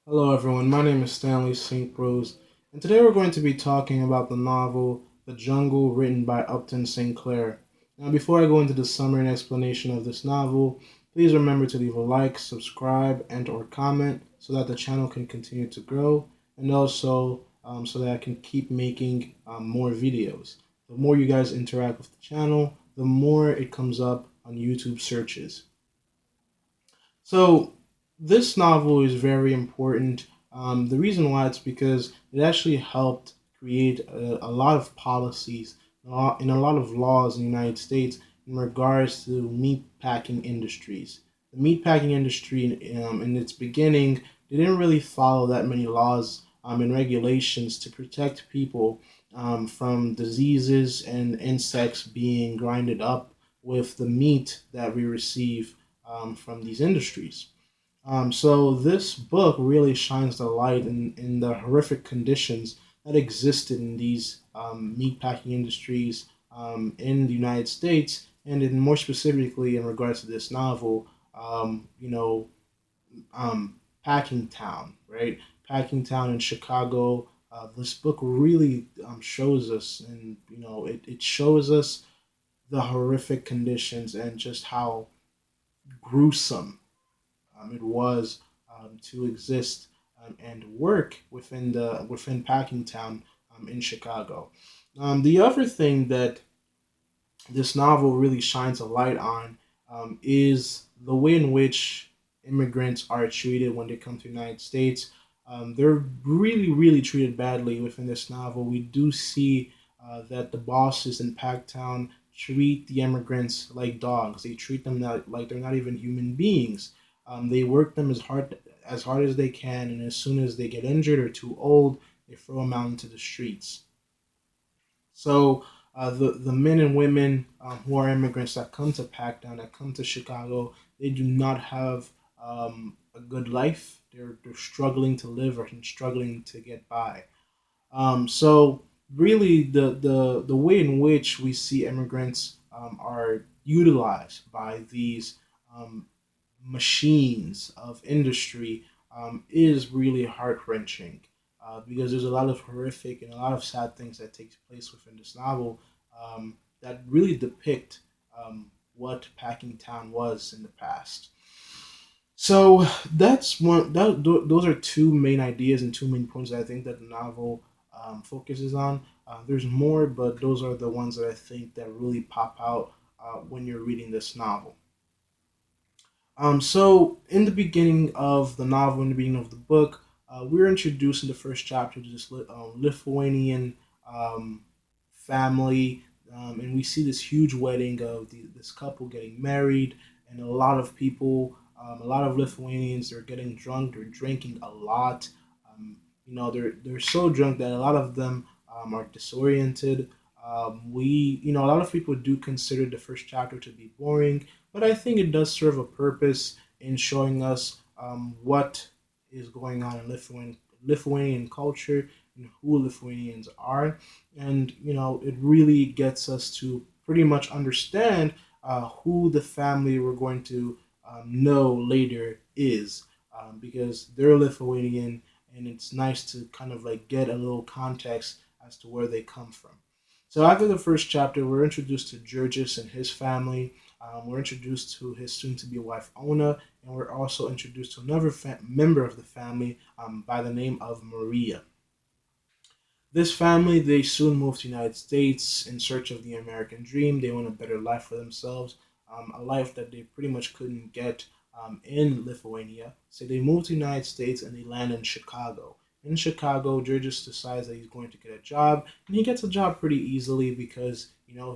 Hello, everyone. My name is Stanley St. Rose, and today we're going to be talking about the novel The Jungle, written by Upton Sinclair. Now, before I go into the summary and explanation of this novel, please remember to leave a like, subscribe, and/or comment so that the channel can continue to grow, and also so that I can keep making more videos. The more you guys interact with the channel, the more it comes up on YouTube searches. So this novel is very important. The reason why it's because it actually helped create a lot of policies and a lot of laws in the United States in regards to meat packing industries. The meat packing industry, in its beginning, they didn't really follow that many laws and regulations to protect people from diseases and insects being grinded up with the meat that we receive from these industries. So this book really shines the light in the horrific conditions that existed in these meatpacking industries in the United States, and in more specifically in regards to this novel, Packing Town, right? Packing Town in Chicago. This book really shows us, and it shows us the horrific conditions and just how gruesome it was to exist and work within Packingtown in Chicago. The other thing that this novel really shines a light on is the way in which immigrants are treated when they come to the United States. They're really treated badly within this novel. We do see that the bosses in Packtown treat the immigrants like dogs. They treat them like they're not even human beings. They work them as hard as they can, and as soon as they get injured or too old, they throw them out into the streets. So the men and women who are immigrants that come to Packtown, that come to Chicago, they do not have a good life. They're struggling to live and struggling to get by. So really, the way in which we see immigrants are utilized by these um, machines of industry is really heart wrenching because there's a lot of horrific and a lot of sad things that takes place within this novel that really depict what Packing Town was in the past. So that's one. Those are two main ideas and two main points that I think that the novel focuses on. There's more, but those are the ones that I think that really pop out when you're reading this novel. So in the beginning of the novel, in the beginning of the book, we're introduced in the first chapter to this Lithuanian um, family, and we see this huge wedding of this couple getting married, and a lot of people, a lot of Lithuanians, they're getting drunk, they're drinking a lot. They're so drunk that a lot of them are disoriented. A lot of people do consider the first chapter to be boring, but I think it does serve a purpose in showing us what is going on in Lithuanian culture and who Lithuanians are, and it really gets us to pretty much understand who the family we're going to know later is, because they're Lithuanian, and it's nice to kind of like get a little context as to where they come from. So after the first chapter, we're introduced to Georges and his family. We're introduced to his soon-to-be wife Ona, and we're also introduced to another member of the family by the name of Maria. This family, they soon moved to the United States in search of the American dream. They want a better life for themselves, a life that they pretty much couldn't get in Lithuania. So they moved to the United States and they land in Chicago. In Chicago, Georges decides that he's going to get a job, and he gets a job pretty easily because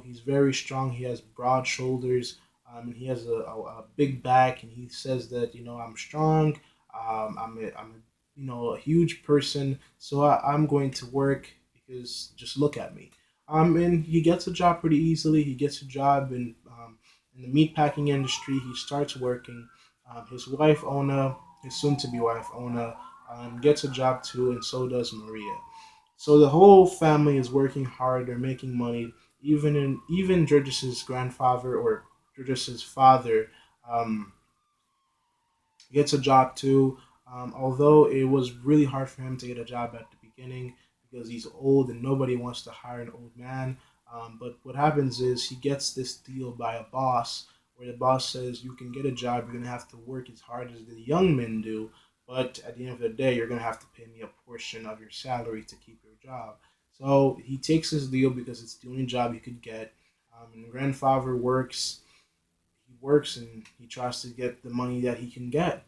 he's very strong. He has broad shoulders, and he has a big back, and he says that I'm strong. I'm a huge person, so I'm going to work because just look at me. And he gets a job pretty easily. He gets a job in the meatpacking industry. He starts working. His wife Ona, his soon-to-be wife Ona, gets a job too, and so does Maria. So the whole family is working hard. They're making money. Even Georges's grandfather or Georges's father um, gets a job too. Although it was really hard for him to get a job at the beginning because he's old and nobody wants to hire an old man. But what happens is he gets this deal by a boss where the boss says you can get a job, you're going to have to work as hard as the young men do, but at the end of the day, you're going to have to pay me a portion of your salary to keep your job. So he takes this deal because it's the only job he could get. And grandfather works and he tries to get the money that he can get.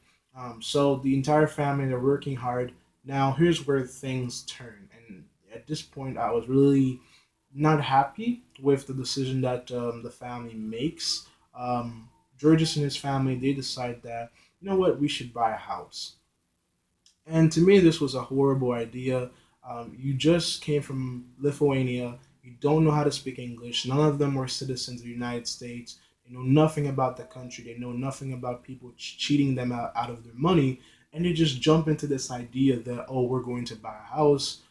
So the entire family they're working hard. Now here's where things turn, and at this point I was really not happy with the decision that the family makes. Georges and his family they decide that you know what we should buy a house. And to me, this was a horrible idea. You just came from Lithuania. You don't know how to speak English. None of them were citizens of the United States. They know nothing about the country. They know nothing about people cheating them out of their money. And they just jump into this idea that, oh, we're going to buy a house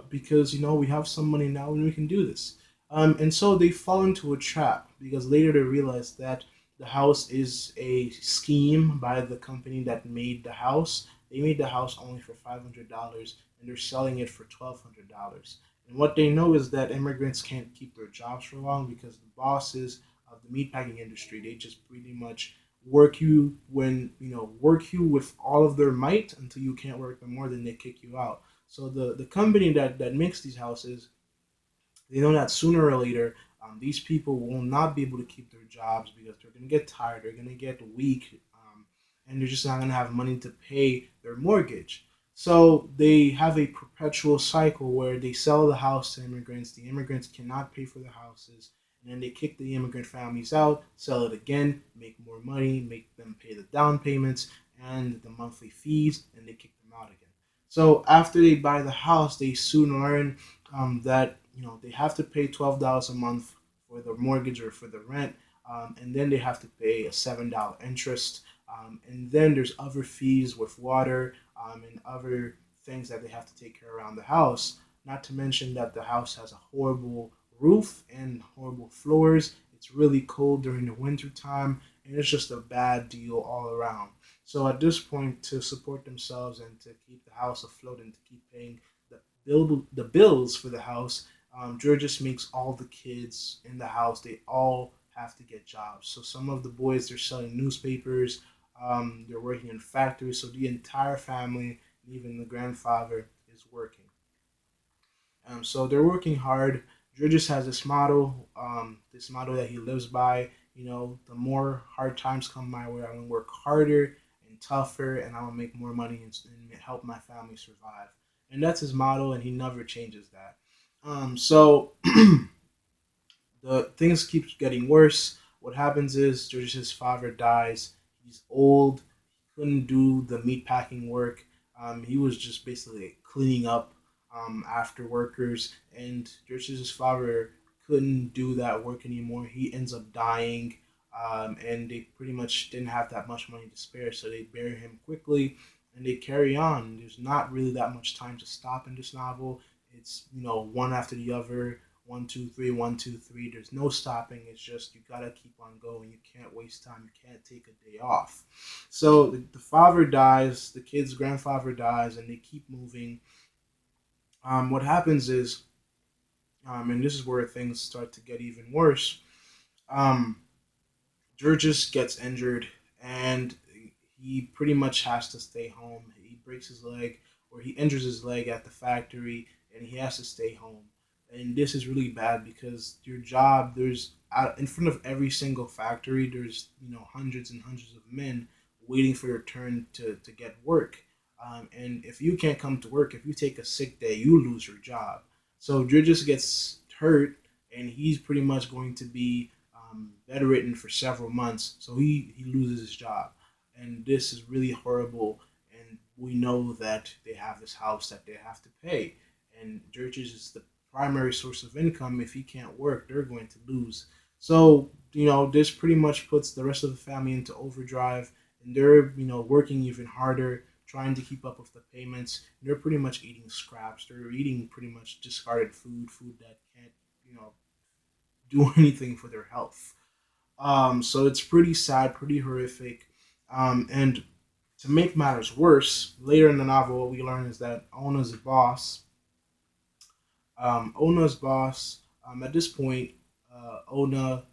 because, you know, we have some money now and we can do this. And so they fall into a trap because later they realize that the house is a scheme by the company that made the house. They made the house only for $500 and they're selling it for $1,200. And what they know is that immigrants can't keep their jobs for long because the bosses of the meatpacking industry they just pretty much work you with all of their might until you can't work no more, then they kick you out. So the company that makes these houses they know that sooner or later, these people will not be able to keep their jobs because they're going to get tired, they're going to get weak, and they're just not going to have money to pay their mortgage. So they have a perpetual cycle where they sell the house to immigrants. The immigrants cannot pay for the houses, and then they kick the immigrant families out, sell it again, make more money, make them pay the down payments and the monthly fees, and they kick them out again. So after they buy the house, they soon learn that you know they have to pay $12 a month for the mortgage or for the rent, and then they have to pay a $7 interest, and then there's other fees with water and other things that they have to take care around the house. Not to mention that the house has a horrible roof and horrible floors. It's really cold during the winter time, and it's just a bad deal all around. So at this point, to support themselves and to keep the house afloat and to keep paying the bills for the house, Georges makes all the kids in the house. They all have to get jobs. So some of the boys they're selling newspapers. They're working in factories. So the entire family, even the grandfather, is working. So they're working hard. Georges has this motto that he lives by. You know, the more hard times come my way, I'm gonna work harder and tougher, and I'm gonna make more money and help my family survive. And that's his motto, and he never changes that. So the things keep getting worse. What happens is George's father dies. He's old. He couldn't do the meat packing work. He was just basically cleaning up after workers, and George's father couldn't do that work anymore. He ends up dying, and they pretty much didn't have that much money to spare, so they bury him quickly, and they carry on. There's not really that much time to stop in this novel. It's one after the other, 1, 2, 3, 1, 2, 3. There's no stopping. It's just you gotta keep on going. You can't waste time. You can't take a day off. So the father dies, the kid's grandfather dies, and they keep moving. What happens is, and this is where things start to get even worse. Um, Georges gets injured, and he pretty much has to stay home. He breaks his leg, or he injures his leg at the factory, and he has to stay home. And this is really bad because your job, there's in front of every single factory, there's hundreds and hundreds of men waiting for your turn to get work. And if you can't come to work, if you take a sick day, you lose your job. So Georges gets hurt, and he's pretty much going to be bedridden for several months. So he loses his job, and this is really horrible. And we know that they have this house that they have to pay, and Georges is the primary source of income. If he can't work, they're going to lose. So this pretty much puts the rest of the family into overdrive, and they're working even harder, trying to keep up with the payments. They're pretty much eating scraps. They're eating pretty much discarded food that can't do anything for their health. So it's pretty sad, pretty horrific. And To make matters worse, later in the novel, what we learn is that Ona's boss, at this point, Ona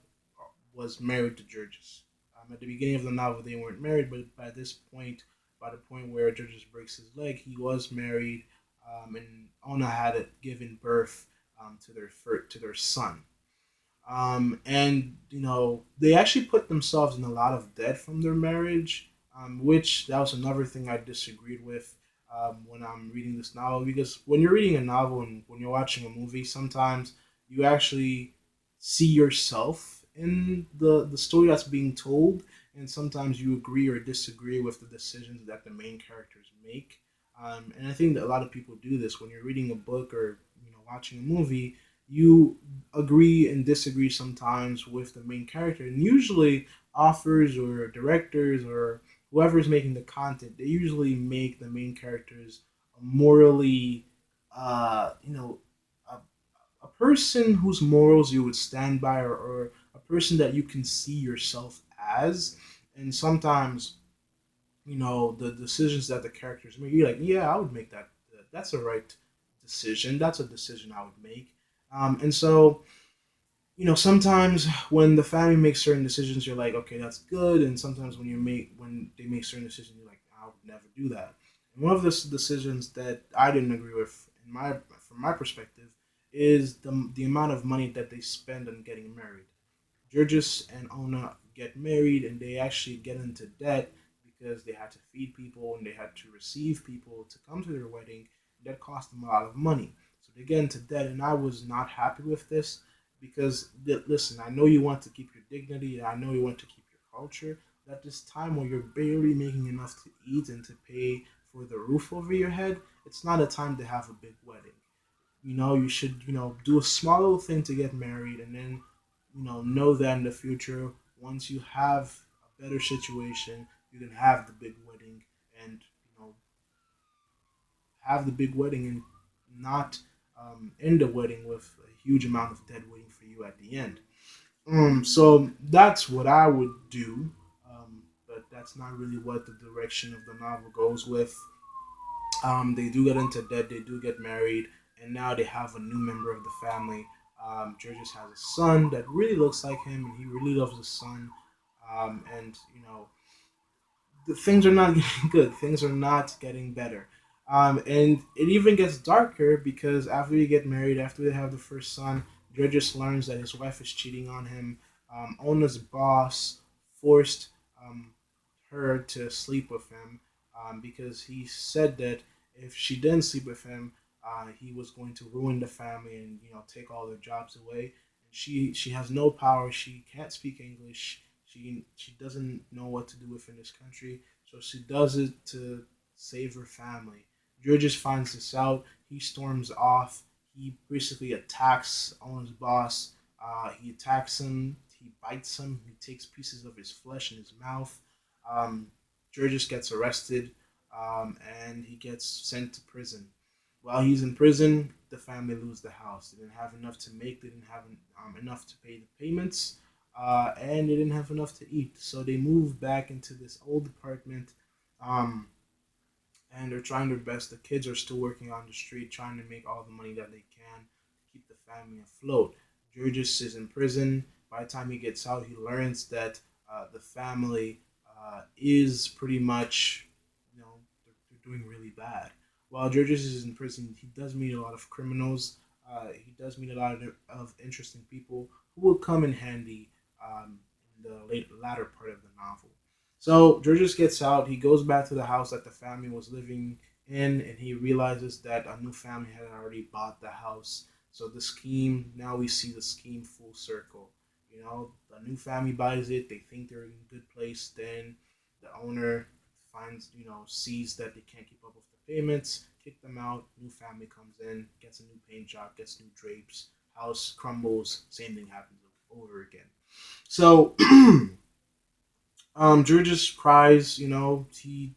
was married to Georges. At the beginning of the novel, they weren't married, but by this point, by the point where Georges breaks his leg, he was married, and Ona had given birth to their son. And they actually put themselves in a lot of debt from their marriage, which that was another thing I disagreed with when I'm reading this novel. Because when you're reading a novel and when you're watching a movie, sometimes you actually see yourself in the story that's being told, and sometimes you agree or disagree with the decisions that the main characters make. And I think that a lot of people do this when you're reading a book or watching a movie. You agree and disagree sometimes with the main character, and usually authors or directors or whoever is making the content, they usually make the main characters morally, a, a person whose morals you would stand by, or a person that you can see yourself as. And sometimes, the decisions that the characters make, you're like, yeah, I would make that. That's a right decision. That's a decision I would make. And so, sometimes when the family makes certain decisions, you're like, okay, that's good. And sometimes when they make certain decisions, you're like, I would never do that. And one of the decisions that I didn't agree with, from my perspective, is the amount of money that they spend on getting married. Georges and Ona get married, and they actually get into debt because they had to feed people and they had to receive people to come to their wedding. That cost them a lot of money. So they get into debt, and I was not happy with this because, listen, I know you want to keep your dignity, and I know you want to keep your culture. But at this time where you're barely making enough to eat and to pay for the roof over your head, it's not a time to have a big wedding. You should, do a small little thing to get married, and then, know that in the future, once you have a better situation, you can have the big wedding, and, have the big wedding and not end the wedding with a huge amount of debt waiting for you at the end. So that's what I would do, but that's not really what the direction of the novel goes with. They do get into debt, they do get married, and now they have a new member of the family. Georges has a son that really looks like him, and he really loves his son. And the things are not getting good. Things are not getting better. And it even gets darker because after they get married, after they have the first son, Georges learns that his wife is cheating on him. Ona's boss forced her to sleep with him because he said that if she didn't sleep with him, he was going to ruin the family and take all their jobs away. And she has no power. She can't speak English. She doesn't know what to do within this country. So she does it to save her family. Georges finds this out. He storms off. He basically attacks Owen's boss. He attacks him. He bites him. He takes pieces of his flesh in his mouth. Um, Georges gets arrested, and he gets sent to prison. While he's in prison, the family lose the house. They didn't have enough to make. They didn't have enough to pay the payments, and they didn't have enough to eat. So they moved back into this old apartment, um, and they're trying their best. The kids are still working on the street, trying to make all the money that they can to keep the family afloat. Georges is in prison. By the time he gets out, he learns that the family is pretty much, they're doing really bad. While Georges is in prison, he does meet a lot of criminals. He does meet a lot of interesting people who will come in handy in the latter part of the novel. So Georges gets out. He goes back to the house that the family was living in, and he realizes that a new family had already bought the house. So the scheme, now we see the scheme full circle. The new family buys it. They think they're in a good place. Then the owner sees that they can't keep up with the payments, kick them out. New family comes in, gets a new paint job, gets new drapes. House crumbles. Same thing happens over again. So Georges cries. He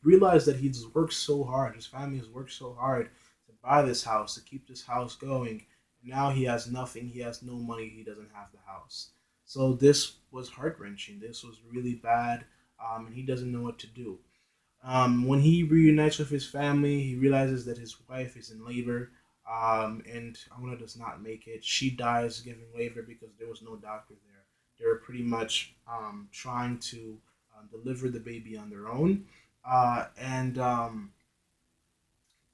realized that he's worked so hard. His family has worked so hard to buy this house, to keep this house going. Now he has nothing. He has no money. He doesn't have the house. So this was heart wrenching. This was really bad, and he doesn't know what to do. When he reunites with his family, he realizes that his wife is in labor, and Ona does not make it. She dies giving labor because there was no doctor there. They were pretty much trying to deliver the baby on their own, and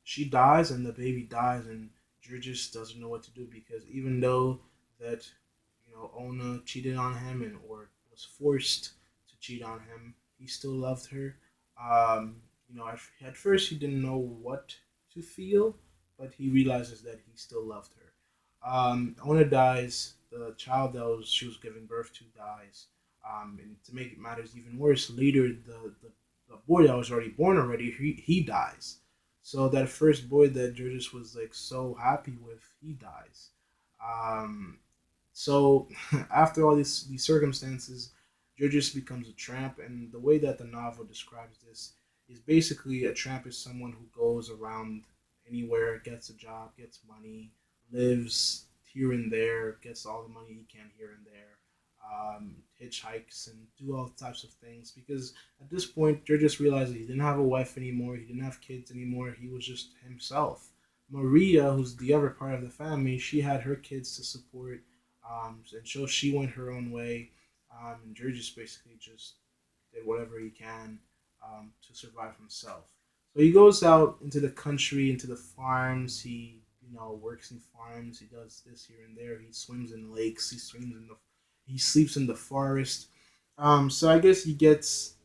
she dies, and the baby dies, and Georges doesn't know what to do because even though that Ona cheated on him and or was forced to cheat on him, he still loved her. At first he didn't know what to feel, but he realizes that he still loved her. Ona dies. The child that she was giving birth to dies. And to make it matters even worse, later the boy that was already born already, he dies. So that first boy that Georges was like so happy with, he dies. Um, so after all these circumstances, Georges becomes a tramp, and the way that the novel describes this is basically a tramp is someone who goes around anywhere, gets a job, gets money, lives here and there, gets all the money he can here and there, hitchhikes and do all types of things. Because at this point, Georges realized he didn't have a wife anymore, he didn't have kids anymore, he was just himself. Maria, who's the other part of the family, she had her kids to support, and so she went her own way. And Georges basically just did whatever he can to survive himself. So he goes out into the country, into the farms. He works in farms. He does this here and there. He swims in lakes. He sleeps in the forest. So I guess he gets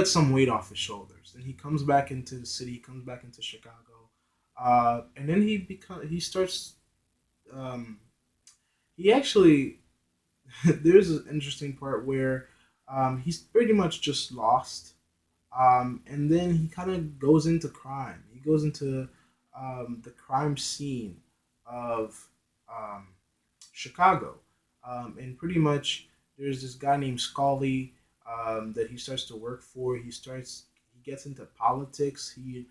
some weight off his shoulders. Then he comes back into the city. He comes back into Chicago, and then he starts. Um, he actually there's an interesting part where he's pretty much just lost, and then he kind of goes into crime. He goes into the crime scene of um, Chicago, and pretty much there's this guy named Scully that he starts to work for. He gets into politics. He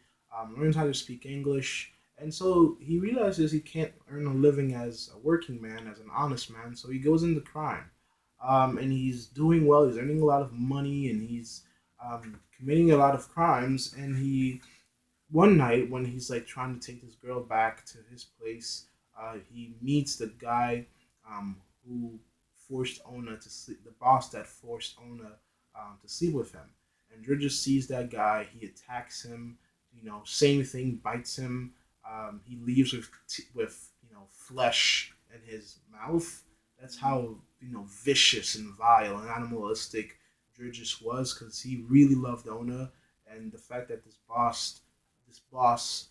learns how to speak English, and so he realizes he can't earn a living as a working man, as an honest man. So he goes into crime, and he's doing well. He's earning a lot of money, and he's committing a lot of crimes. And he one night when he's like trying to take this girl back to his place, he meets the guy who forced Ona to sleep, the boss that forced Ona to sleep with him. And Drew just sees that guy. He attacks him. Same thing, bites him. He leaves with flesh in his mouth. That's how vicious and vile and animalistic Georges was, because he really loved Ona, and the fact that this boss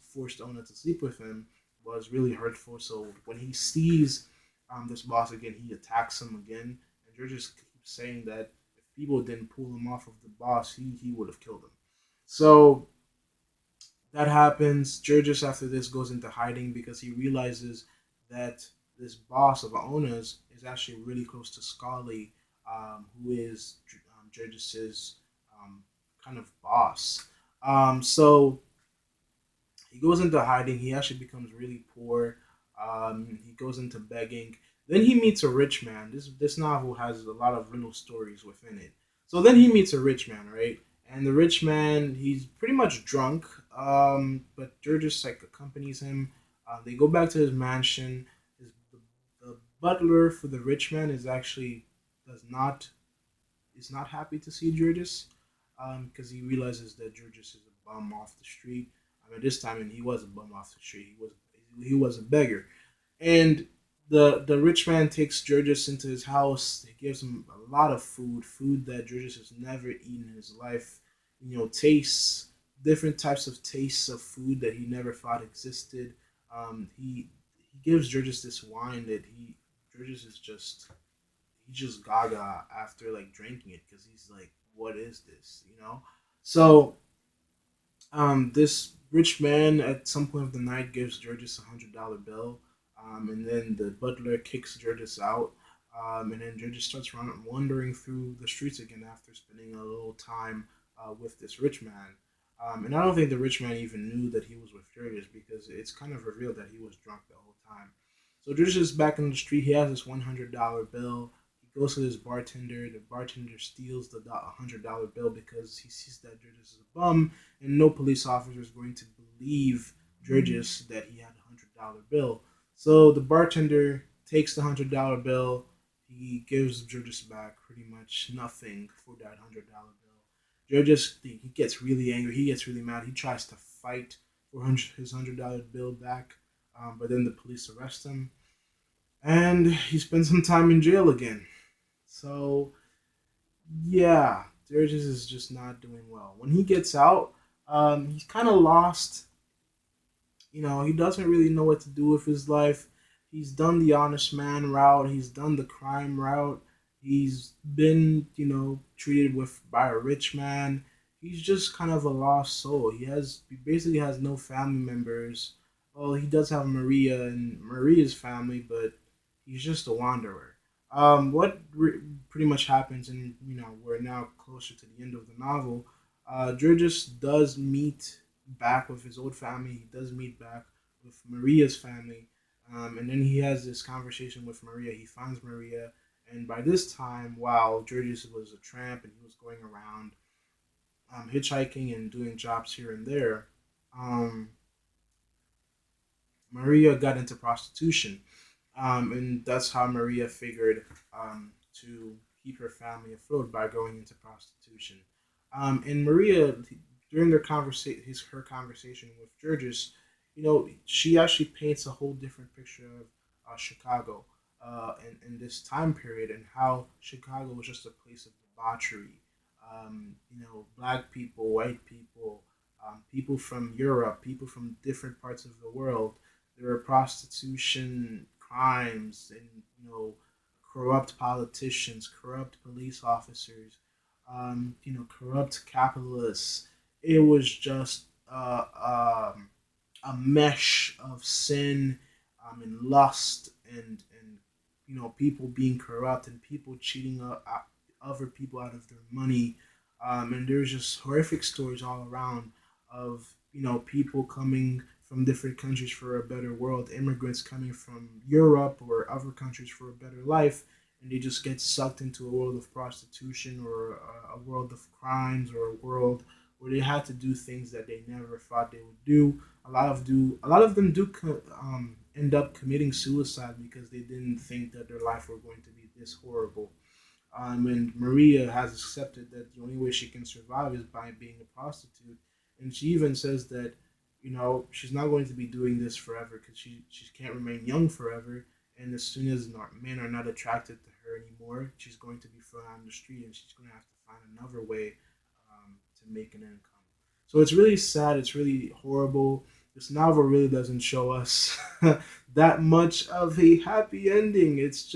forced Ona to sleep with him was really hurtful. So when he sees this boss again, he attacks him again. And Georges keeps saying that if people didn't pull him off of the boss, he would have killed him. So that happens. Georges, after this, goes into hiding because he realizes that this boss of Ona's is actually really close to Scully, who is Georges's kind of boss. So he goes into hiding. He actually becomes really poor. He goes into begging. Then he meets a rich man. This novel has a lot of riddle stories within it. So then he meets a rich man, right? And the rich man, he's pretty much drunk. But Georges like accompanies him. They go back to his mansion. The butler for the rich man does not is not happy to see Georges, because he realizes that Georges is a bum off the street. I mean, this time, and he was a bum off the street. He was a beggar, and the rich man takes Georges into his house. He gives him a lot of food that Georges has never eaten in his life. Tastes different types of tastes of food that he never thought existed. He gives Georges this wine that he Georges is just he's just gaga after like drinking it because he's like, what is this? So this rich man at some point of the night gives Georges $100 bill, and then the butler kicks Georges out, and then Georges starts wandering through the streets again after spending a little time with this rich man. And I don't think the rich man even knew that he was with Georges because it's kind of revealed that he was drunk the whole time. So Georges is back in the street. He has this $100 bill. He goes to this bartender. The bartender steals the $100 bill because he sees that Georges is a bum, and no police officer is going to believe Georges that he had $100 bill. So the bartender takes the $100 bill. He gives Georges back pretty much nothing for that $100 bill. Georges he gets really angry. He gets really mad. He tries to fight for his $100 bill back, but then the police arrest him, and he spends some time in jail again. So yeah, Georges is just not doing well. When he gets out, he's kind of lost. He doesn't really know what to do with his life. He's done the honest man route. He's done the crime route. He's been, treated with by a rich man. He's just kind of a lost soul. He basically has no family members. Well, he does have Maria and Maria's family, but he's just a wanderer. Pretty much happens, and we're now closer to the end of the novel. Georges does meet back with his old family. He does meet back with Maria's family, and then he has this conversation with Maria. He finds Maria, and by this time, while Georges was a tramp and he was going around hitchhiking and doing jobs here and there, um, Maria got into prostitution, and that's how Maria figured to keep her family afloat by going into prostitution. And Maria, during her conversation with Georges, she actually paints a whole different picture of Chicago in this time period, and how Chicago was just a place of debauchery. Black people, white people, people from Europe, people from different parts of the world. There were prostitution crimes, and corrupt politicians, corrupt police officers, corrupt capitalists. It was just a mesh of sin, and lust, and people being corrupt, and people cheating other people out of their money. And there's just horrific stories all around of people coming from different countries for a better world, immigrants coming from Europe or other countries for a better life, and they just get sucked into a world of prostitution, or a world of crimes, or a world where they had to do things that they never thought they would do. A lot of them do end up committing suicide because they didn't think that their life were going to be this horrible. And Maria has accepted that the only way she can survive is by being a prostitute. And she even says that, she's not going to be doing this forever, because she can't remain young forever. And as soon as men are not attracted to her anymore, she's going to be thrown on the street, and she's going to have to find another way to make an income. So it's really sad. It's really horrible. This novel really doesn't show us that much of a happy ending. It's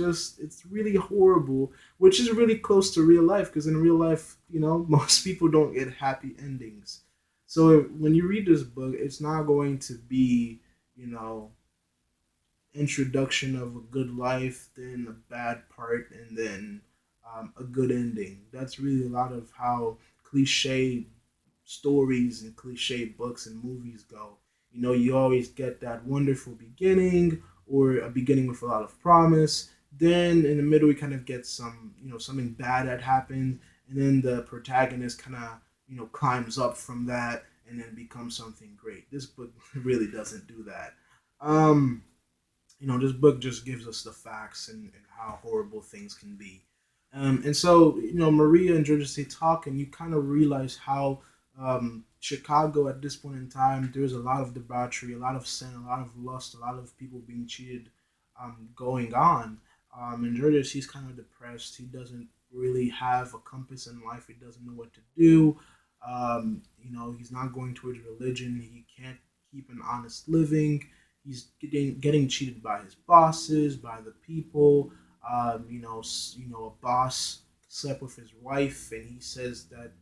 really horrible, which is really close to real life, because in real life, most people don't get happy endings. So when you read this book, it's not going to be, you know, introduction of a good life, then a bad part, and then a good ending. That's really a lot of how cliche stories and cliche books and movies go. You always get that wonderful beginning, or a beginning with a lot of promise. Then in the middle, we kind of get something bad that happened, and then the protagonist kind of, climbs up from that and then becomes something great. This book really doesn't do that. Um, this book just gives us the facts, and how horrible things can be. And so, Maria and Georges, they talk, and you kind of realize how Chicago at this point in time, there's a lot of debauchery, a lot of sin, a lot of lust, a lot of people being cheated going on. And Georges, he's kind of depressed. He doesn't really have a compass in life. He doesn't know what to do. He's not going towards religion. He can't keep an honest living. He's getting cheated by his bosses, by the people. A boss slept with his wife, and he says that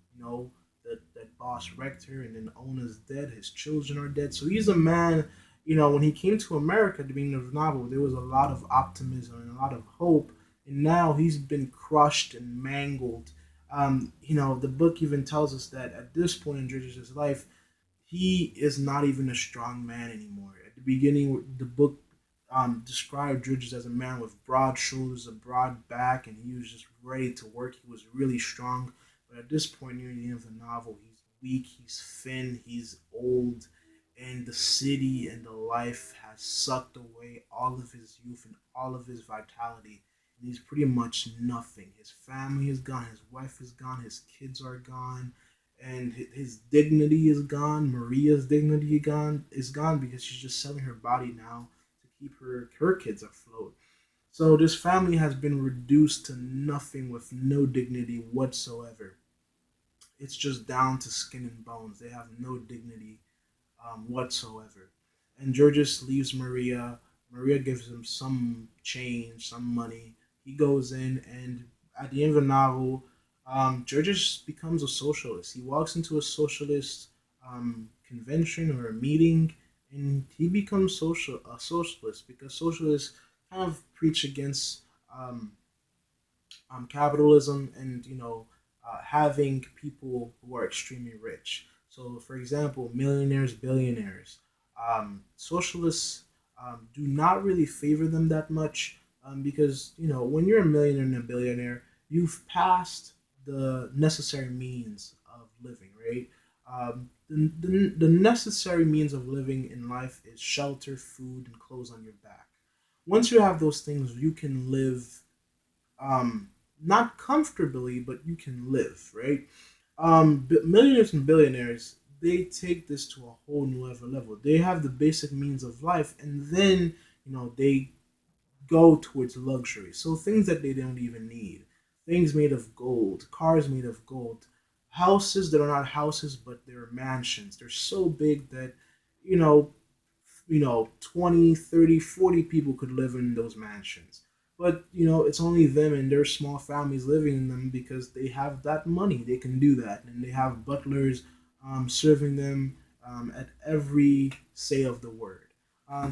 that boss wrecked her, and then the owner's dead. His children are dead. So he's a man. When he came to America at the beginning of the novel, there was a lot of optimism and a lot of hope, and now he's been crushed and mangled. The book even tells us that at this point in George's life, he is not even a strong man anymore. At the beginning, the book described Georges as a man with broad shoulders, a broad back, and he was just ready to work. He was really strong. But at this point, near the end of the novel, he's weak, he's thin, he's old, and the city and the life has sucked away all of his youth and all of his vitality. And he's pretty much nothing. His family is gone, his wife is gone, his kids are gone, and his dignity is gone. Maria's dignity is gone because she's just selling her body now to keep her kids afloat. So this family has been reduced to nothing with no dignity whatsoever. It's just down to skin and bones. They have no dignity whatsoever. And Georges leaves Maria. Maria gives him some change, some money. He goes in, and at the end of the novel, Georges becomes a socialist. He walks into a socialist convention or a meeting, and he becomes a socialist because socialists kind of preach against um, capitalism and having people who are extremely rich. So, for example, millionaires, billionaires, socialists do not really favor them that much because when you're a millionaire and a billionaire, you've passed the necessary means of living, right? The necessary means of living in life is shelter, food, and clothes on your back. Once you have those things, you can live um, not comfortably, but you can live, right? Millionaires and billionaires, they take this to a whole new level. They have the basic means of life, and then they go towards luxury. So things that they don't even need, things made of gold, cars made of gold, houses that are not houses but they're mansions. They're so big that you know 20, 30, 40 people could live in those mansions. But it's only them and their small families living in them because they have that money. They can do that, and they have butlers serving them at every say of the word.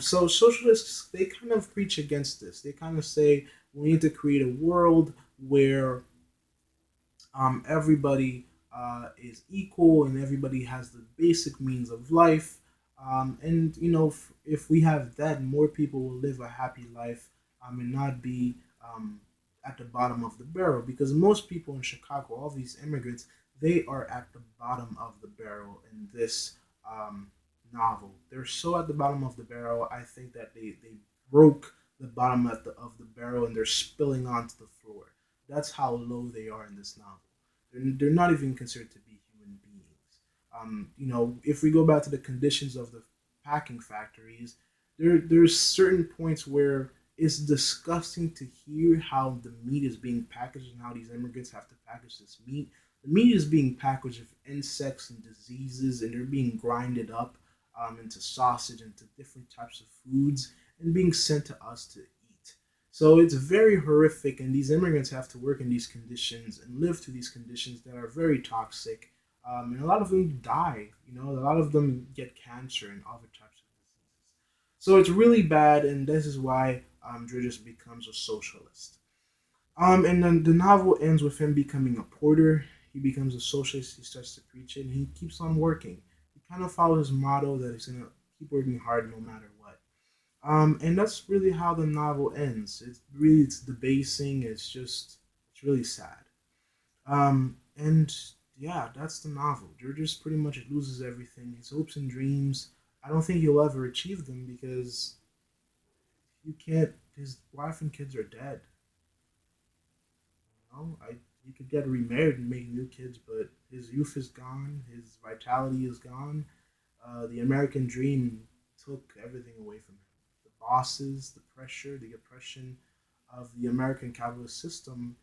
So socialists, they kind of preach against this. They kind of say we need to create a world where everybody is equal and everybody has the basic means of life. And if we have that, more people will live a happy life and not be at the bottom of the barrel. Because most people in Chicago, all these immigrants, they are at the bottom of the barrel in this novel. They're so at the bottom of the barrel. I think that they broke the bottom of the barrel and they're spilling onto the floor. That's how low they are in this novel. They're not even considered to be human beings. If we go back to the conditions of the packing factories, there's certain points where it's disgusting to hear how the meat is being packaged and how these immigrants have to package this meat. The meat is being packaged with insects and diseases, and they're being grinded up into sausage, into different types of foods, and being sent to us to eat. So it's very horrific, and these immigrants have to work in these conditions and live through these conditions that are very toxic. And a lot of them die. A lot of them get cancer and other types of diseases. So it's really bad, and this is why Georges becomes a socialist. And then the novel ends with him becoming a porter. He becomes a socialist. He starts to preach it, and he keeps on working. He kind of follows his motto that he's gonna keep working hard no matter what. And that's really how the novel ends. It's debasing. It's really sad. And yeah, that's the novel. Georges pretty much loses everything. His hopes and dreams. I don't think he'll ever achieve them because you can't. His wife and kids are dead. He could get remarried and make new kids, but his youth is gone. His vitality is gone. The American dream took everything away from him. The bosses, the pressure, the oppression of the American capitalist system.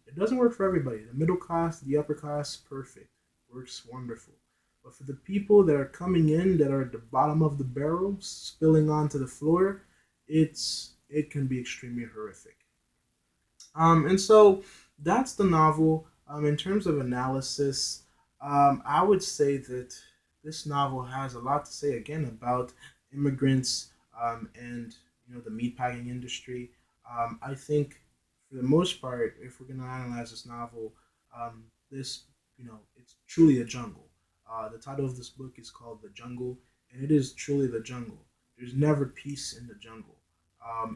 It doesn't work for everybody. The middle class, the upper class, perfect, works wonderful. But for the people that are coming in, that are at the bottom of the barrel, spilling onto the floor, it can be extremely horrific. And so that's the novel. In terms of analysis, I would say that this novel has a lot to say again about immigrants and the meatpacking industry. I think for the most part, if we're going to analyze this novel, this it's truly a jungle. The title of this book is called The Jungle, and it is truly the jungle. There's never peace in the jungle.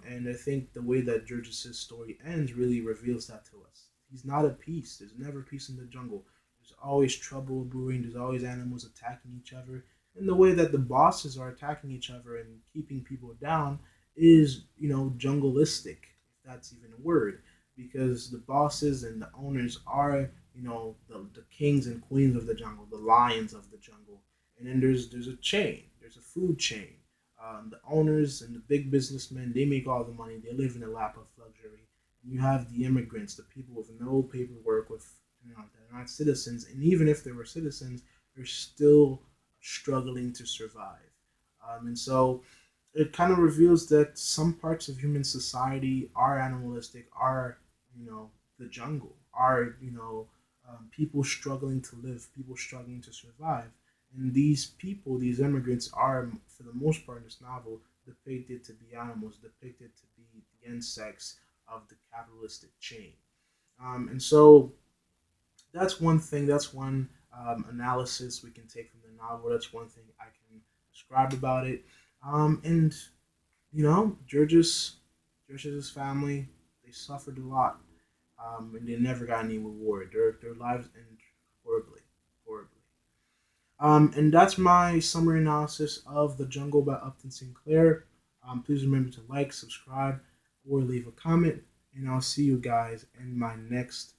And I think the way that George's story ends really reveals that to us. He's not at peace. There's never peace in the jungle. There's always trouble brewing. There's always animals attacking each other. And the way that the bosses are attacking each other and keeping people down is, jungleistic, if that's even a word, because the bosses and the owners are, the kings and queens of the jungle, the lions of the jungle. And then there's a chain. There's a food chain. The owners and the big businessmen, they make all the money. They live in a lap of luxury. And you have the immigrants, the people with no paperwork, with they're not citizens, and even if they were citizens, they're still struggling to survive. And so it kind of reveals that some parts of human society are animalistic, are the jungle, are people struggling to live, people struggling to survive. And these people, these immigrants, are for the most part in this novel depicted to be animals, depicted to be the insects of the capitalistic chain. And so that's one thing. That's one analysis we can take from the novel. That's one thing I can describe about it. And George's family, they suffered a lot, and they never got any reward. Their lives ended horribly, horribly. And that's my summary analysis of The Jungle by Upton Sinclair. Please remember to like, subscribe, or leave a comment, and I'll see you guys in my next